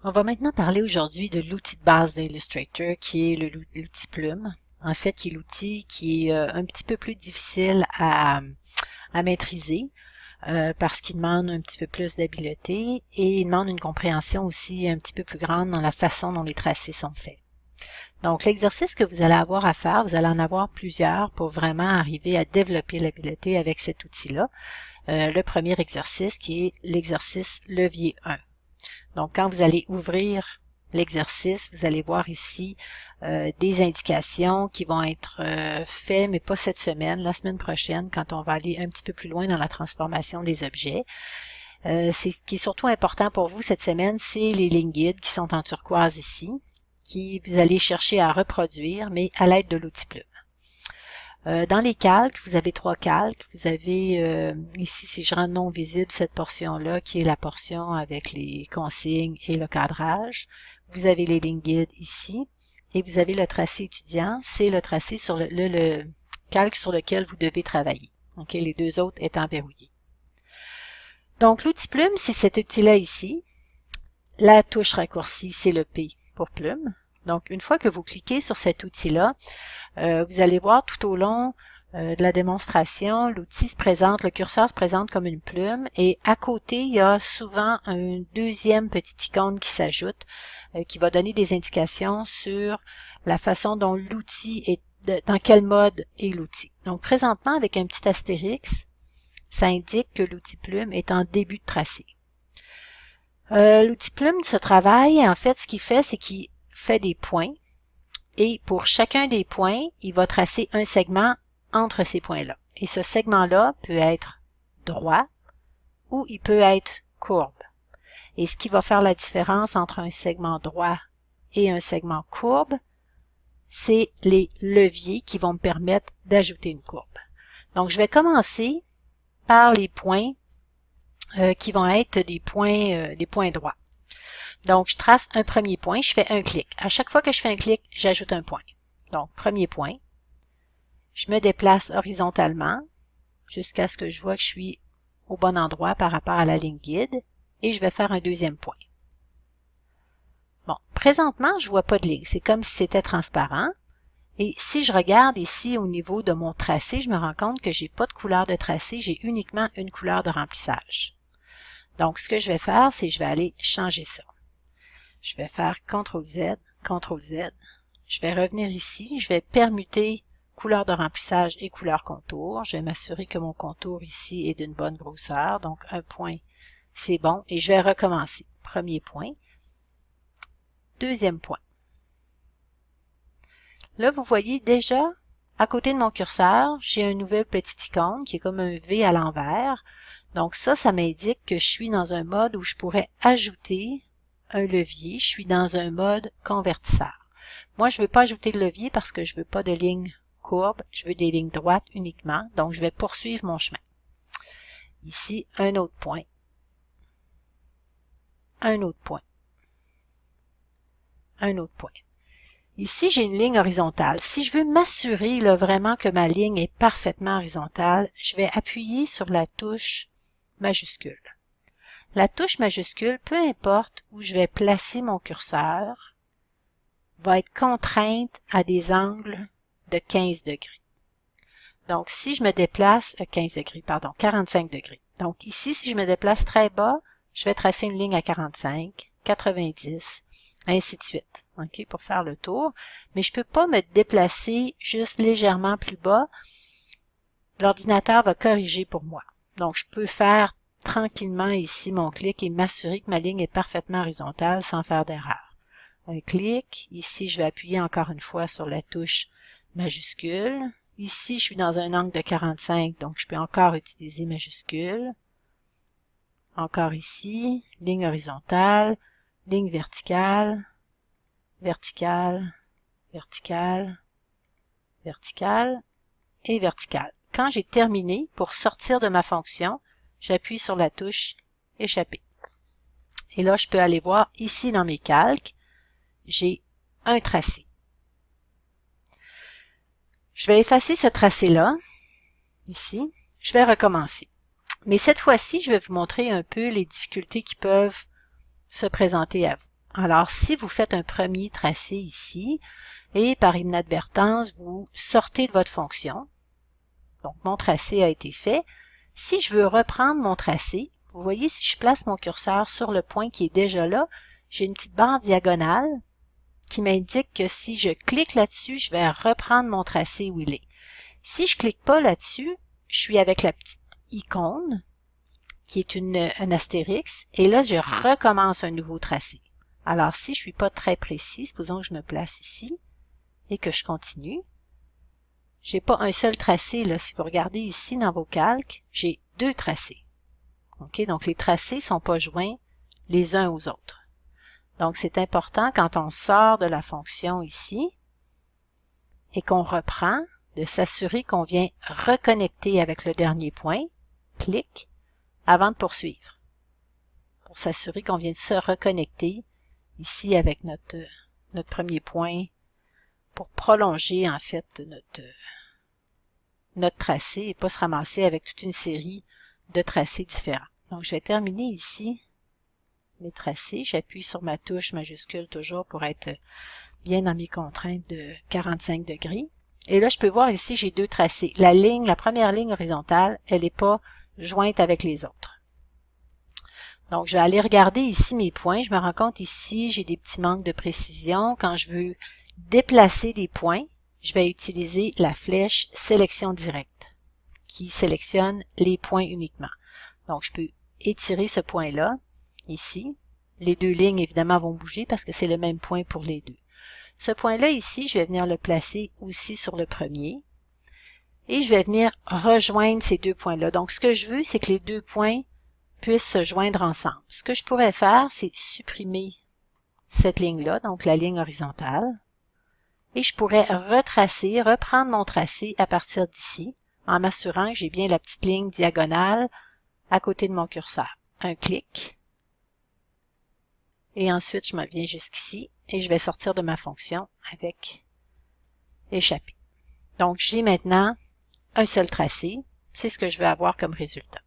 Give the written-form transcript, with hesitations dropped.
On va maintenant parler aujourd'hui de l'outil de base d'Illustrator qui est l'outil Plume. En fait, qui est l'outil qui est un petit peu plus difficile à maîtriser parce qu'il demande un petit peu plus d'habileté et il demande une compréhension aussi un petit peu plus grande dans la façon dont les tracés sont faits. Donc, l'exercice que vous allez avoir à faire, vous allez en avoir plusieurs pour vraiment arriver à développer l'habileté avec cet outil-là. Le premier exercice qui est l'exercice levier 1. Donc, quand vous allez ouvrir l'exercice, vous allez voir ici des indications qui vont être faites, mais pas cette semaine, la semaine prochaine, quand on va aller un petit peu plus loin dans la transformation des objets. Ce qui est surtout important pour vous cette semaine, c'est les lignes guides qui sont en turquoise ici, qui vous allez chercher à reproduire, mais à l'aide de l'outil Plume. Dans les calques, vous avez 3 calques. Vous avez ici, si je rends non visible, cette portion-là qui est la portion avec les consignes et le cadrage. Vous avez les lignes guides ici. Et vous avez le tracé étudiant. C'est le tracé sur le calque sur lequel vous devez travailler. Okay, les deux autres étant verrouillés. Donc, l'outil Plume, c'est cet outil-là ici. La touche raccourcie, c'est le P pour Plume. Donc, une fois que vous cliquez sur cet outil-là, vous allez voir tout au long de la démonstration, l'outil se présente, le curseur se présente comme une plume et à côté, il y a souvent un deuxième petit icône qui s'ajoute qui va donner des indications sur la façon dont l'outil est, dans quel mode est l'outil. Donc, présentement, avec un petit astérix, ça indique que l'outil Plume est en début de tracé. L'outil Plume se travaille, en fait, ce qu'il fait, c'est qu'il fait des points. Et pour chacun des points, il va tracer un segment entre ces points-là. Et ce segment-là peut être droit ou il peut être courbe. Et ce qui va faire la différence entre un segment droit et un segment courbe, c'est les leviers qui vont me permettre d'ajouter une courbe. Donc, je vais commencer par les points qui vont être des points droits. Donc, je trace un premier point, je fais un clic. À chaque fois que je fais un clic, j'ajoute un point. Donc, premier point. Je me déplace horizontalement jusqu'à ce que je vois que je suis au bon endroit par rapport à la ligne guide et je vais faire un deuxième point. Bon, présentement, je vois pas de ligne. C'est comme si c'était transparent. Et si je regarde ici au niveau de mon tracé, je me rends compte que j'ai pas de couleur de tracé, j'ai uniquement une couleur de remplissage. Donc, ce que je vais faire, c'est que je vais aller changer ça. Je vais faire CTRL-Z, CTRL-Z. Je vais revenir ici. Je vais permuter couleur de remplissage et couleur contour. Je vais m'assurer que mon contour ici est d'une bonne grosseur. Donc, un point, c'est bon. Et je vais recommencer. Premier point. Deuxième point. Là, vous voyez déjà, à côté de mon curseur, j'ai un nouvel petit icône qui est comme un V à l'envers. Donc, ça m'indique que je suis dans un mode où je pourrais ajouter un levier, je suis dans un mode convertisseur. Moi, je ne veux pas ajouter de levier parce que je ne veux pas de ligne courbe, je veux des lignes droites uniquement, donc je vais poursuivre mon chemin. Ici, un autre point, un autre point, un autre point. Ici, j'ai une ligne horizontale. Si je veux m'assurer vraiment que ma ligne est parfaitement horizontale, je vais appuyer sur la touche majuscule. La touche majuscule, peu importe où je vais placer mon curseur, va être contrainte à des angles de 15 degrés. Donc, si je me déplace, 15 degrés, pardon, 45 degrés. Donc, ici, si je me déplace très bas, je vais tracer une ligne à 45, 90, ainsi de suite, ok, pour faire le tour. Mais je ne peux pas me déplacer juste légèrement plus bas. L'ordinateur va corriger pour moi. Donc, je peux faire tranquillement ici mon clic et m'assurer que ma ligne est parfaitement horizontale sans faire d'erreur. Un clic, ici je vais appuyer encore une fois sur la touche majuscule. Ici je suis dans un angle de 45, donc je peux encore utiliser majuscule. Encore ici, ligne horizontale, ligne verticale, verticale, verticale, verticale et verticale. Quand j'ai terminé, pour sortir de ma fonction, j'appuie sur la touche « Échapper ». Et là, je peux aller voir ici dans mes calques, j'ai un tracé. Je vais effacer ce tracé-là, ici. Je vais recommencer. Mais cette fois-ci, je vais vous montrer un peu les difficultés qui peuvent se présenter à vous. Alors, si vous faites un premier tracé ici, et par inadvertance, vous sortez de votre fonction, donc mon tracé a été fait. Si je veux reprendre mon tracé, vous voyez, si je place mon curseur sur le point qui est déjà là, j'ai une petite barre diagonale qui m'indique que si je clique là-dessus, je vais reprendre mon tracé où il est. Si je clique pas là-dessus, je suis avec la petite icône qui est un astérix, et là, je recommence un nouveau tracé. Alors, si je suis pas très précis, supposons que je me place ici et que je continue, j'ai pas un seul tracé, là. Si vous regardez ici dans vos calques, j'ai deux tracés. OK? Donc, les tracés sont pas joints les uns aux autres. Donc, c'est important quand on sort de la fonction ici et qu'on reprend, de s'assurer qu'on vient reconnecter avec le dernier point, clic, avant de poursuivre. Pour s'assurer qu'on vient de se reconnecter ici avec notre premier point pour prolonger en fait notre tracé et pas se ramasser avec toute une série de tracés différents. Donc, je vais terminer ici mes tracés. J'appuie sur ma touche majuscule toujours pour être bien dans mes contraintes de 45 degrés. Et là, je peux voir ici, j'ai deux tracés. La première ligne horizontale, elle n'est pas jointe avec les autres. Donc, je vais aller regarder ici mes points. Je me rends compte ici, j'ai des petits manques de précision. Quand je veux déplacer des points, je vais utiliser la flèche sélection directe qui sélectionne les points uniquement. Donc, je peux étirer ce point-là, ici. Les deux lignes, évidemment, vont bouger parce que c'est le même point pour les deux. Ce point-là ici, je vais venir le placer aussi sur le premier. Et je vais venir rejoindre ces deux points-là. Donc, ce que je veux, c'est que les deux points puissent se joindre ensemble. Ce que je pourrais faire, c'est supprimer cette ligne-là, donc la ligne horizontale. Et je pourrais retracer, reprendre mon tracé à partir d'ici, en m'assurant que j'ai bien la petite ligne diagonale à côté de mon curseur. Un clic. Et ensuite, je me viens jusqu'ici et je vais sortir de ma fonction avec échapper. Donc, j'ai maintenant un seul tracé. C'est ce que je veux avoir comme résultat.